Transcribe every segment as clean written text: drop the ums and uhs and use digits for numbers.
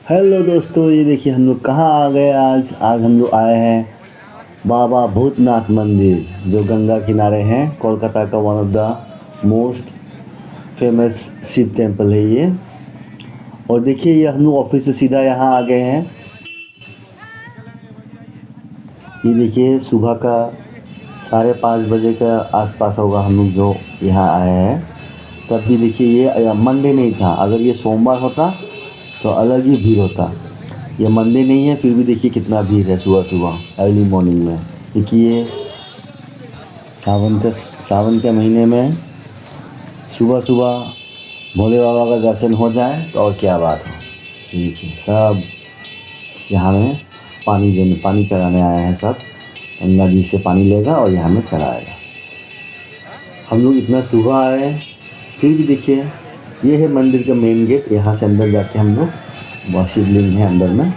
Hello दोस्तों, ये देखिए हम लोग कहाँ आ गए। आज हम लोग आए हैं बाबा भूतनाथ मंदिर, जो गंगा किनारे हैं। कोलकाता का one of the most famous Shiva temple है ये। और देखिए ये हम लोग ऑफिस से सीधा यहाँ आ गए हैं। ये देखिए सुबह का 5:30 बजे का आसपास होगा हम लोग जो यहाँ आए हैं। तब भी देखिए ये मंडे नहीं था। अगर ये सोमवार होता तो अलग ही भीड़ होता। ये मंडे नहीं है, फिर भी देखिए कितना भीड़ है सुबह सुबह अर्ली मॉर्निंग में। क्योंकि ये सावन के महीने में सुबह सुबह भोले बाबा का दर्शन हो जाए तो और क्या बात हो। देखिए सब यहाँ में पानी चढ़ाने आए हैं। सब गंगा जी से पानी लेगा और यहाँ में चढ़ाएगा। हम लोग इतना सुबह आए, फिर भी देखिए ये है मंदिर का मेन गेट। यहाँ से अंदर जाके हम लोग, वहाँ शिवलिंग है अंदर में।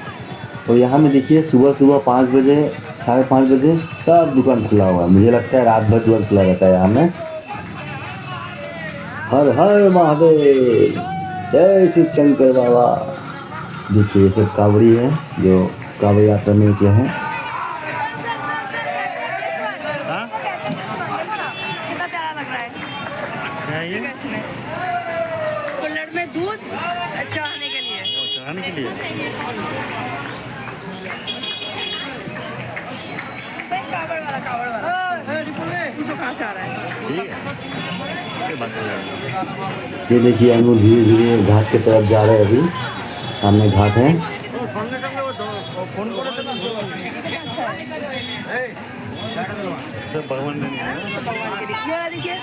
और यहाँ में देखिए सुबह सुबह 5 बजे 5:30 बजे सब दुकान खुला हुआ है। मुझे लगता है रात भर दुकान खुला रहता है यहाँ में। हर हर महादेव, जय शिव शंकर बाबा। देखिए ये सब कांवड़ी है जो कांवड़ यात्रा में किया है। हाँ? कितना प्यारा लग रहा है। क्या है ये? कुल्हड़ में दूध चढ़ाने के लिए। चढ़ाने के लिए? कावड़ वाला जो कहाँ से आ रहा है। ठीक है, ये बात हो जाएगी। ये देखिए हम लोग धीरे धीरे घाट की तरफ जा रहे हैं। अभी सामने घाट है। सब भगवान ने देखिए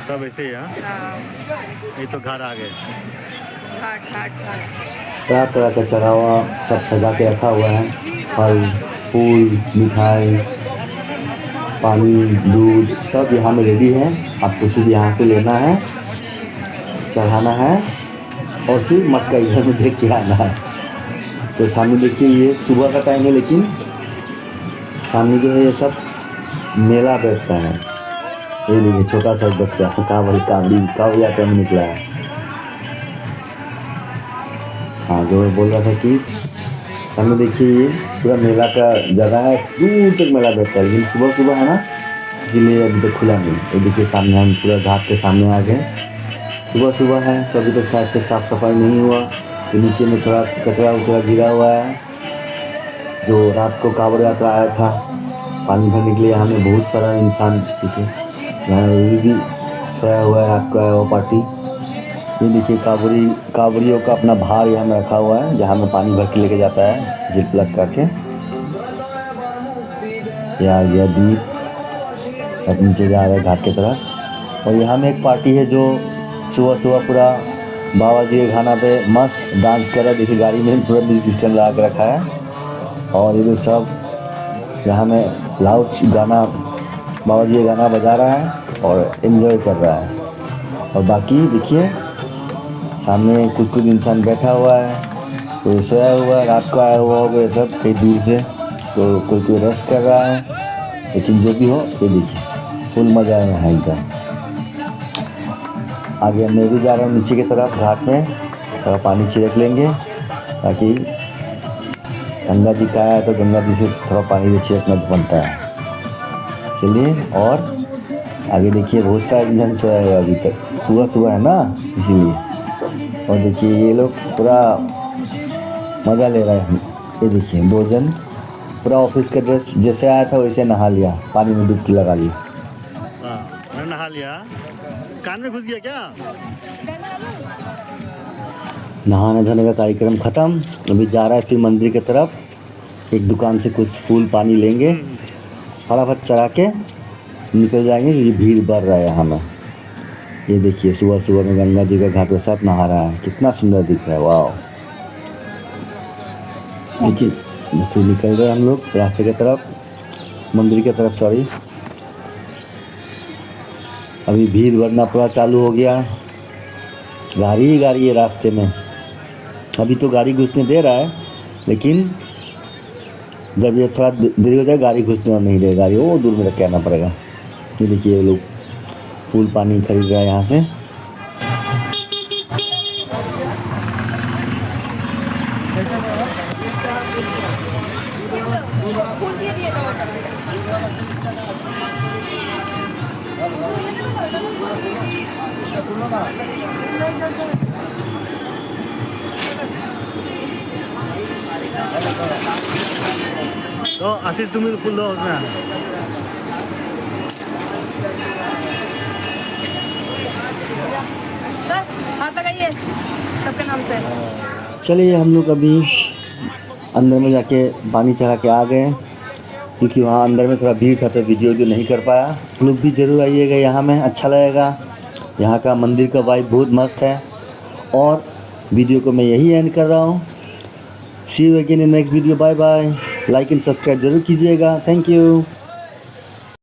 सब ऐसे ही। हाँ, ये तो घर आ गए। घाट घाट घाट। तरह तरह का चढ़ावा सब सजा के रखा हुआ है। फल फूल मिठाई पानी दूध सब यहाँ में रेडी है। आपको सिर्फ यहाँ से लेना है, चढ़ाना है और फिर मटका इधर में देख के आना है। तो सामने देखिए ये सुबह का टाइम है, लेकिन सामने जो है ये सब मेला बैठता है। ये देखिए छोटा सा बच्चा कावड़ी यात्रा में निकला है। हाँ, जो मैं बोल रहा था कि सामने देखिए ये पूरा मेला का जगह है। दूर तक मेला बैठता है, लेकिन सुबह सुबह है ना, इसीलिए अभी तक खुला नहीं। ये देखिए सामने हम पूरा घाट के सामने आ गए। सुबह सुबह है तो अभी तक शायद से साफ़ सफाई नहीं हुआ। तो नीचे में थोड़ा कचरा उचरा गिरा हुआ है। जो रात को कांवड़ यात्रा आया था पानी भरने के लिए, यहाँ में बहुत सारा इंसान देखिए यहाँ भी सोया हुआ है। रात को आया हुआ पार्टी। ये देखिए कांवड़ियों का अपना भार यहाँ में रखा हुआ है, जहाँ में पानी भर के लेके जाता है जिप लग करके। या गया दीप, सब नीचे जा रहे हैं घाट की तरफ। और यहाँ में एक पार्टी है जो सुबह सुबह पूरा बाबा जी के गाना पे मस्त डांस कर रहा है। देखिए गाड़ी में पूरा म्यूजिक सिस्टम लगा के रखा है। और ये सब यहाँ में लाउड गाना, बाबा जी का गाना बजा रहा है और एंजॉय कर रहा है। और बाकी देखिए सामने कुछ इंसान बैठा हुआ है, कोई सोया हुआ है, रात को आया हुआ होगा ये सब कहीं दूर से, तो कोई रेस्ट कर रहा है। लेकिन जो भी हो, ये देखिए फुल मज़ा है यहाँ एकदम। आगे मैं भी जा रहा हूँ नीचे की तरफ घाट में, थोड़ा पानी छिड़क लेंगे ताकि गंगा जी का है तो गंगा जी से थोड़ा पानी भी छिड़कना बनता है। चलिए, और आगे देखिए बहुत सारे इंसान सोया है अभी तक, सुबह सुबह है ना इसीलिए। और देखिए ये लोग पूरा मज़ा ले रहे हैं। ये देखिए 2 जन पूरा ऑफिस का ड्रेस जैसे आया था वैसे नहा लिया, पानी में डुबकी लगा ली। हाँ, मैंने नहा लिया। कान में घुस गया क्या? नहाने धोने का कार्यक्रम ख़त्म। अभी जा रहा है फिर मंदिर की तरफ। एक दुकान से कुछ फूल पानी लेंगे, फटाफट चढ़ा के निकल जाएंगे क्योंकि भीड़ बढ़ रहा है यहाँ में। ये देखिए सुबह सुबह में गंगा जी का घाट पे सब नहा रहा है, कितना सुंदर दिख रहा है। वाह, देखिए फिर निकल रहे हैं हम लोग रास्ते की तरफ, मंदिर की तरफ। सॉरी, अभी भीड़ बढ़ना पूरा चालू हो गया। गाड़ी ही गाड़ी है रास्ते में। अभी तो गाड़ी घुसने दे रहा है, लेकिन जब ये थोड़ा देरी हो जाए गाड़ी घुसने नहीं देगा, गाड़ी वो दूर में रख के आना पड़ेगा। ये देखिए ये लोग फूल पानी खरीद रहा है यहाँ से। तो आशीष तुम भी फूल दो उसमें। सर हाथ लगाइए सबके नाम से। चलिए हम लोग अभी अंदर में जाके पानी चढ़ा के आ गए, क्योंकि वहाँ अंदर में थोड़ा भीड़ था तो वीडियो जो नहीं कर पाया। आप लोग भी ज़रूर आइएगा, यहाँ में अच्छा लगेगा। यहाँ का मंदिर का वाइब बहुत मस्त है। और वीडियो को मैं यही एंड कर रहा हूँ। See you again in next video, bye bye. Like and subscribe जरूर कीजिएगा। Thank you.